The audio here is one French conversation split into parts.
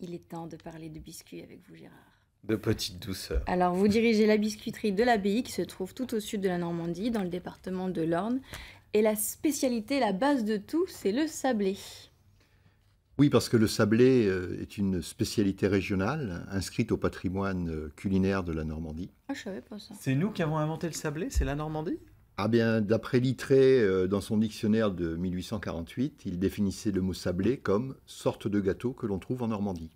Il est temps de parler de biscuits avec vous, Gérard. De petite douceur. Alors, vous dirigez la biscuiterie de l'Abbaye qui se trouve tout au sud de la Normandie, dans le département de l'Orne. Et la spécialité, la base de tout, c'est le sablé. Oui, parce que le sablé est une spécialité régionale inscrite au patrimoine culinaire de la Normandie. Ah, je savais pas ça. C'est nous qui avons inventé le sablé, c'est la Normandie? Ah bien, d'après Littré, dans son dictionnaire de 1848, il définissait le mot sablé comme sorte de gâteau que l'on trouve en Normandie.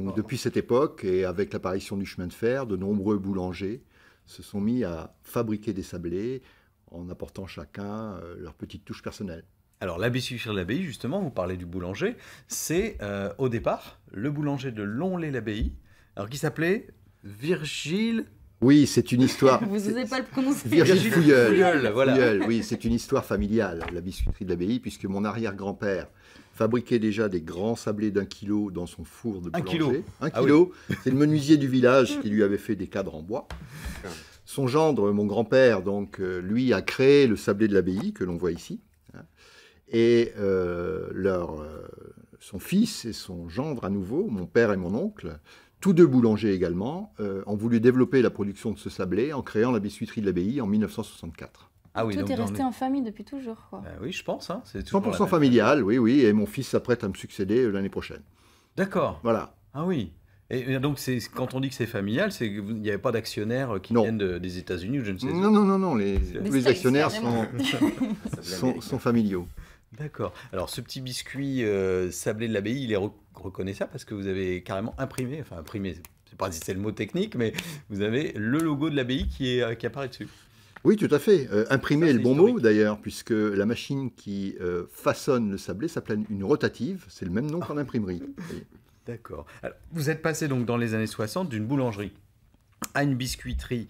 Donc, depuis cette époque, et avec l'apparition du chemin de fer, de nombreux boulangers se sont mis à fabriquer des sablés en apportant chacun leur petite touche personnelle. Alors, la biscuiterie de l'Abbaye, justement, vous parlez du boulanger, c'est au départ le boulanger de Lonlay-l'Abbaye, alors qui s'appelait Virgile... Oui, c'est une histoire. Vous n'osez pas le prononcer. Virgile Fouilleul. Voilà. Fouilleul, oui, c'est une histoire familiale, la biscuiterie de l'Abbaye, puisque mon arrière-grand-père fabriquait déjà des grands sablés d'1 kilo dans son four de boulanger. 1 kilo. Un Ah kilo. C'est le menuisier du village qui lui avait fait des cadres en bois. Son gendre, mon grand-père, donc, lui, a créé le sablé de l'Abbaye, que l'on voit ici. Et son fils et son gendre à nouveau, mon père et mon oncle, tous deux boulangers également, ont voulu développer la production de ce sablé en créant la biscuiterie de l'Abbaye en 1964. Ah oui, Tout donc est dans resté les- en famille depuis toujours, quoi. oui, je pense, hein, c'est toujours la 100% même. familial, oui, oui, et mon fils s'apprête à me succéder l'année prochaine. D'accord. Voilà. Ah oui. Et donc, quand on dit que c'est familial, c'est qu'il n'y avait pas d'actionnaires qui Non. viennent des États-Unis ou je ne sais où. Non, non, non, non, tous les States, actionnaires carrément. sont familiaux. D'accord. Alors, ce petit biscuit sablé de l'Abbaye, il est reconnaissable parce que vous avez carrément imprimé, c'est pas si c'est le mot technique, mais vous avez le logo de l'Abbaye qui apparaît dessus. Oui, tout à fait. Imprimer Ça, est le c'est bon mot historique. d'ailleurs, puisque la machine qui façonne le sablé s'appelle une rotative. C'est le même nom qu'en imprimerie. Vous voyez. D'accord. Alors, vous êtes passé donc dans les années 60 d'une boulangerie à une biscuiterie,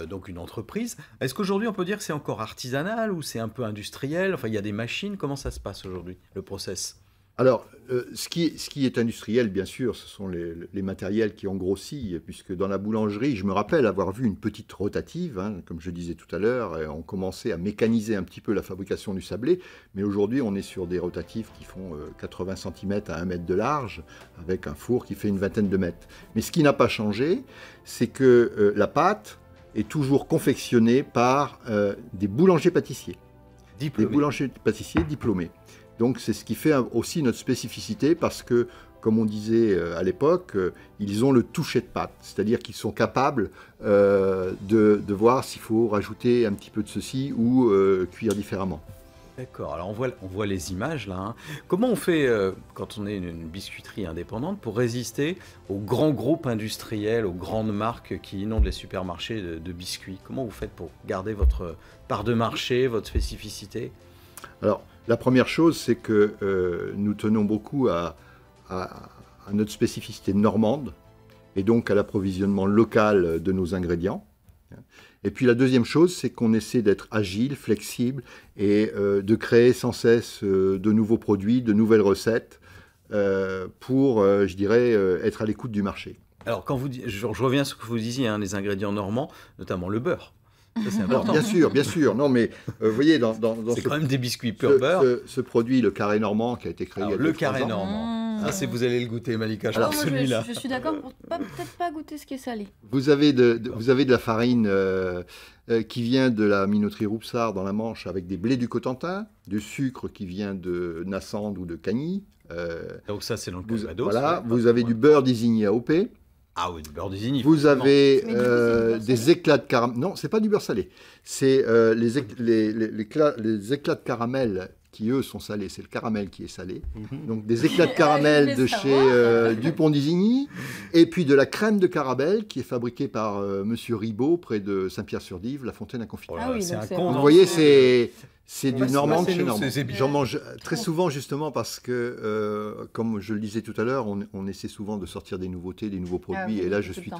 donc une entreprise. Est-ce qu'aujourd'hui on peut dire que c'est encore artisanal ou c'est un peu industriel? Enfin, il y a des machines. Comment ça se passe aujourd'hui, le process? Alors, ce qui est industriel, bien sûr, ce sont les matériels qui ont grossi, puisque dans la boulangerie, je me rappelle avoir vu une petite rotative, hein, comme je disais tout à l'heure, et on commençait à mécaniser un petit peu la fabrication du sablé, mais aujourd'hui, on est sur des rotatives qui font 80 cm à 1 mètre de large, avec un four qui fait une vingtaine de mètres. Mais ce qui n'a pas changé, c'est que la pâte est toujours confectionnée par des boulangers-pâtissiers. Des Diplômé. boulangers-pâtissiers diplômés. Donc c'est ce qui fait aussi notre spécificité parce que, comme on disait à l'époque, ils ont le toucher de pâte. C'est-à-dire qu'ils sont capables de voir s'il faut rajouter un petit peu de ceci ou cuire différemment. D'accord, alors on voit les images là, hein. Comment on fait quand on est une biscuiterie indépendante pour résister aux grands groupes industriels, aux grandes marques qui inondent les supermarchés de biscuits? Comment vous faites pour garder votre part de marché, votre spécificité? Alors, la première chose, c'est que nous tenons beaucoup à notre spécificité normande et donc à l'approvisionnement local de nos ingrédients. Et puis la deuxième chose, c'est qu'on essaie d'être agile, flexible et de créer sans cesse de nouveaux produits, de nouvelles recettes pour, je dirais, être à l'écoute du marché. Alors quand je reviens sur ce que vous disiez, hein, les ingrédients normands, notamment le beurre. Ça c'est Alors important. bien sûr, non mais vous voyez, dans C'est quand même des biscuits pur beurre. ce produit, le carré normand, qui a été créé Alors, il y a le 2-3 carré ans. normand. Ça, c'est vous allez le goûter, Malika. Je Alors, pense moi, celui-là. je suis d'accord pour peut-être pas goûter ce qui est salé. Vous avez de la farine qui vient de la minoterie Roupsard dans la Manche avec des blés du Cotentin, du sucre qui vient de Nassande ou de Cagny. Donc ça, c'est dans le Vous, Calvados. voilà, ouais, vous pas avez trop du loin. beurre d'Isigny AOP. Ah oui, du beurre d'Isigny. Vous forcément. avez Mais du coup, c'est du beurre des salé éclats de caramel. Non, c'est pas du beurre salé. C'est les éclats de caramel qui, eux, sont salés. C'est le caramel qui est salé. Donc, des éclats de Je caramel voulais de savoir. chez Dupont d'Isigny. Et puis de la crème de caramel qui est fabriquée par Monsieur Ribaud près de Saint-Pierre-sur-Dive, la Fontaine à confiture. Oh là Ah là, oui, c'est donc un c'est condensé. Vous voyez, c'est du Ouais, normand de c'est chez nous, normand. c'est bien. J'en mange très souvent justement parce que, comme je le disais tout à l'heure, on essaie souvent de sortir des nouveautés, des nouveaux produits. oui, et là, tout je le suis temps.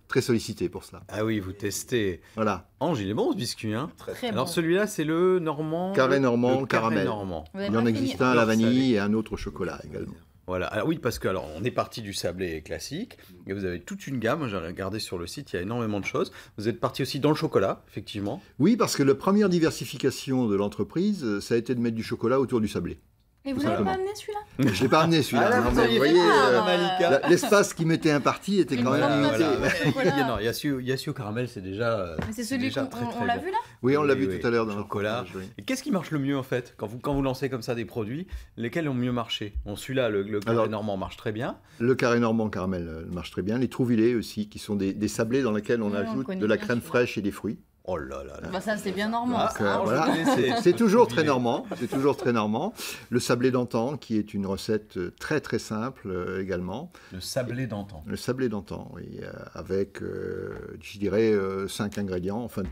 très sollicité pour cela. Ah oui, vous testez. Voilà. Ange, il est bon ce biscuit, hein? Très Alors bon. celui-là, c'est le normand. Carré normand, le carré caramel. normand. Vous avez Il y en pas existe fini. un à la Beurre salé. vanille et un autre au chocolat également. Voilà. Alors oui, parce que alors on est parti du sablé classique et vous avez toute une gamme. J'ai regardé sur le site, il y a énormément de choses. Vous êtes parti aussi dans le chocolat, effectivement. Oui, parce que la première diversification de l'entreprise, ça a été de mettre du chocolat autour du sablé. Et vous Tout n'avez pas simplement. amené celui-là? Je l'ai pas amené celui-là. Ah, là, Non, vous mais auriez vous fait voyez, ça, Malika. l'espace qui m'était imparti était quand Une même grande limité. tasse. Voilà. Non, Yassio Caramel, c'est déjà. Mais c'est celui déjà qu'on très, très on l'a bon. vu là? Oui, on l'a Oui, vu oui. tout à l'heure dans le Chocolat. reportage, oui. Et qu'est-ce qui marche le mieux en fait quand vous lancez comme ça des produits, lesquels ont mieux marché? Bon, celui-là, le carré Alors- normand marche très bien. Le carré normand caramel marche très bien. Les trouvillés aussi, qui sont des sablés dans lesquels on Oui, on ajoute connaît de la bien crème celui-là. fraîche et des fruits. Oh là là là. Bah ça c'est bien normand. Ah, ça. Donc, je voilà. connaissais. C'est toujours très Trouvillés. normand. C'est toujours très normand. Le sablé d'antan, qui est une recette très très simple également. Le sablé d'antan. Le sablé d'antan, oui, avec, je dirais, 5 ingrédients. Enfin,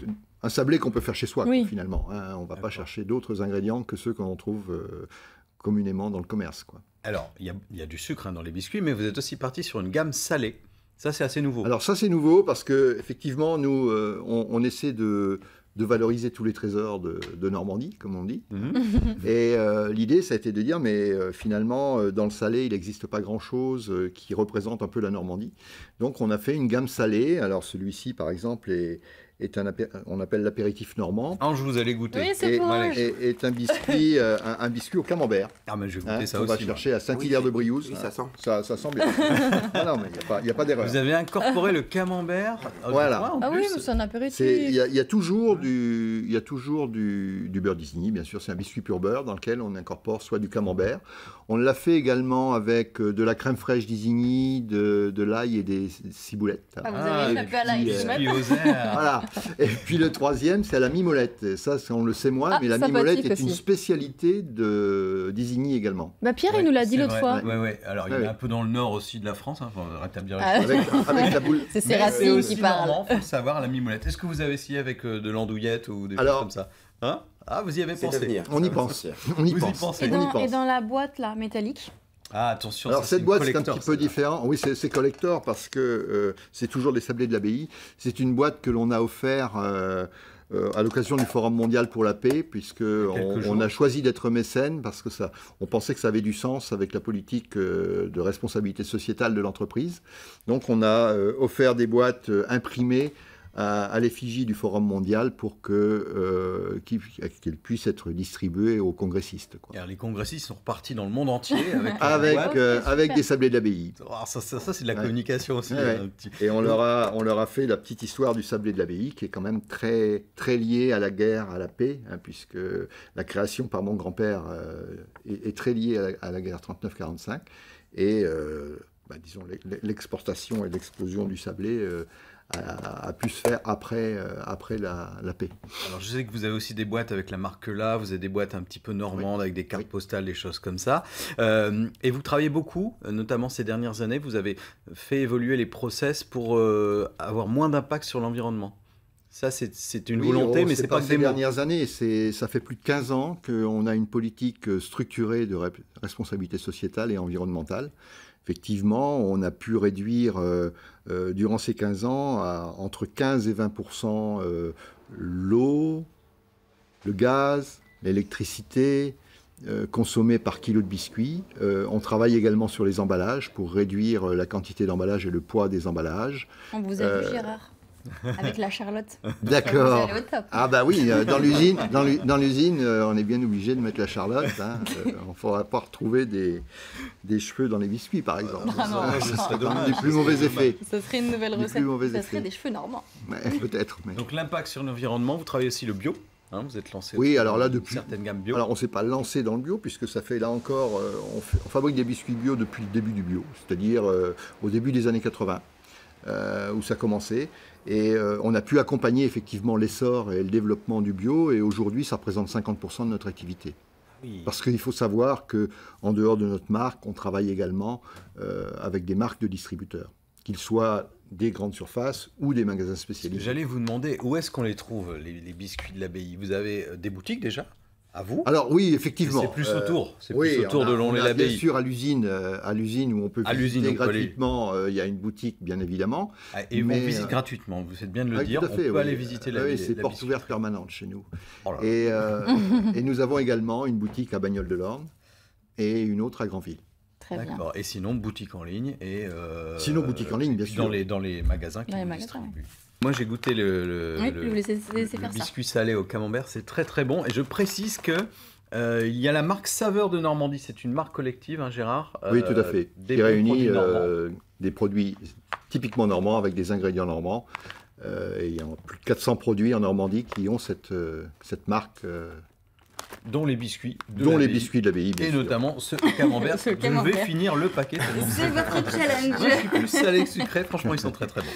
un sablé qu'on peut faire chez soi, Oui. quoi, finalement. Hein. On ne va pas D'accord. chercher d'autres ingrédients que ceux qu'on trouve communément dans le commerce, quoi. Alors, il y a du sucre dans les biscuits, mais vous êtes aussi parti sur une gamme salée. Ça, c'est assez nouveau. Alors ça, c'est nouveau parce que effectivement, nous, on essaie de valoriser tous les trésors de Normandie, comme on dit. Mhm. Et l'idée, ça a été de dire, mais finalement, dans le salé, il n'existe pas grand-chose qui représente un peu la Normandie. Donc, on a fait une gamme salée. Alors, celui-ci, par exemple, on appelle l'apéritif normand. Ange, vous allez goûter. Oui, c'est Et pour Allez. Ange. est un biscuit, un biscuit au camembert. Ah, mais je vais Hein, goûter ça on va aussi. chercher à Saint-Hilaire-de-Briouze. Oui, hein. ça sent. Ça sent bien. Ah non, mais il n'y a pas d'erreur. Vous avez incorporé le camembert. Voilà. En Ah oui, plus. mais c'est un apéritif. Il y a toujours du beurre d'Isigny, bien sûr, c'est un biscuit pur beurre dans lequel on incorpore soit du camembert. On l'a fait également avec de la crème fraîche d'Isigny, de l'ail et des ciboulettes. Ah, vous avez des échappé à la petits, biscuits aux airs. Voilà. Et puis le troisième, c'est à la mimolette. Et ça, on le sait moins, Ah, mais la sympathique mimolette est aussi. une spécialité d'Isigny également. Bah Pierre, Ouais, il nous l'a dit c'est l'autre vrai. fois. Ouais. Alors, il Ouais, est ouais. un peu dans le nord aussi de la France. Hein. Faut rétablir les Ah. choses. Avec la boule. C'est ses Mais c'est racines aussi qui parlent. normand, faut le savoir, la mimolette. Est-ce que vous avez essayé avec de l'andouillette ou des choses Alors- comme ça? Hein? Ah, vous y avez C'est à pensé. venir. On y ça va pense. sortir. On y Vous y pense. pensez. Et On y dans, pense. et dans la boîte là, métallique. Ah, attention. Alors ça, cette une boîte, c'est un collector, petit peu celle-là. différent. Oui, c'est collector parce que c'est toujours des sablés de l'abbaye. C'est une boîte que l'on a offert à l'occasion du Forum mondial pour la paix, puisque quelques on a jours. choisi d'être mécène parce que on pensait que ça avait du sens avec la politique de responsabilité sociétale de l'entreprise. Donc on a offert des boîtes imprimées à l'effigie du Forum mondial pour qu'elles puissent être distribuées aux congressistes, quoi. Et alors, les congressistes sont repartis dans le monde entier avec. Avec des sablés de l'abbaye. Ah, ça, c'est de la Ouais. communication aussi. Ouais, un petit- Et on leur a fait la petite histoire du sablé de l'abbaye, qui est quand même très, très liée à la guerre, à la paix, hein, puisque la création par mon grand-père est très liée à la guerre 39-45. Et disons, l'exportation et l'explosion du sablé a pu se faire après la paix. Alors, je sais que vous avez aussi des boîtes avec la marque là, vous avez des boîtes un petit peu normandes avec des cartes Oui. postales, des choses comme ça. Et vous travaillez beaucoup, notamment ces dernières années, vous avez fait évoluer les process pour avoir moins d'impact sur l'environnement. Ça, c'est une Oui, volonté, mais c'est pas que ces des mots. dernières années. Ça fait plus de 15 ans qu'on a une politique structurée de responsabilité sociétale et environnementale. Effectivement, on a pu réduire durant ces 15 ans entre 15 et 20% l'eau, le gaz, l'électricité consommée par kilo de biscuits. On travaille également sur les emballages pour réduire la quantité d'emballage et le poids des emballages. On vous a vu Gérard. Avec la Charlotte. D'accord. Vous allez au top. Ah bah oui, dans l'usine, on est bien obligé de mettre la Charlotte. Hein. On ne faudra pas retrouver des cheveux dans les biscuits, par exemple. Ah non, ce serait non. dommage. Des plus mauvais effets. Ça serait une nouvelle Les recette. plus mauvais Ça effets. serait des cheveux normands. Ouais, peut-être. Mais... Donc, l'impact sur l'environnement, vous travaillez aussi le bio. Hein, vous êtes lancé Oui, aussi alors là, dans depuis- certaines gammes bio. Alors, on ne s'est pas lancé dans le bio, puisque ça fait là encore... on fabrique des biscuits bio depuis le début du bio, c'est-à-dire au début des années 80, où ça commençait. Et on a pu accompagner effectivement l'essor et le développement du bio, et aujourd'hui, ça représente 50% de notre activité. Oui. Parce qu'il faut savoir qu'en dehors de notre marque, on travaille également avec des marques de distributeurs, qu'ils soient des grandes surfaces ou des magasins spécialisés. J'allais vous demander où est-ce qu'on les trouve, les biscuits de l'abbaye. Vous avez des boutiques déjà? À vous? Alors oui, effectivement. C'est plus autour. C'est Oui, plus autour on a- de on a Lonlay-l'Abbaye. Bien sûr, à l'usine où on peut À l'usine, visiter on peut aller. gratuitement, il y a une boutique, bien évidemment. Ah, et Mais, on visite gratuitement, vous faites bien de le Oui, dire. tout à fait, on peut oui. aller visiter la Oui, c'est la porte biscuiterie. ouverte permanente chez nous. Oh là là. Et nous avons également une boutique à Bagnoles-de-l'Orne et une autre à Granville. Très bien. D'accord. Et sinon, boutique en ligne. Sinon, boutique en ligne, et bien puis sûr. Dans les magasins qui Dans les vous magasins, distribuent. Moi, j'ai goûté Oui, je vous laissez le faire ça. biscuit salé au camembert. C'est très très bon. Et je précise que Il y a la marque Saveur de Normandie, c'est une marque collective, hein, Gérard. Oui, tout à fait. Des Qui bons réunit produits normands. des produits typiquement normands avec des ingrédients normands. Et il y a plus de 400 produits en Normandie qui ont cette marque, Dont les biscuits de dont les l'abbaye. biscuits de l'abbaye, bien Et sûr. notamment ce camembert. Ce Vous devez camembert. finir le paquet. C'est votre challenge. Moi, je suis plus salé que sucré. Franchement, ils sont très très bons.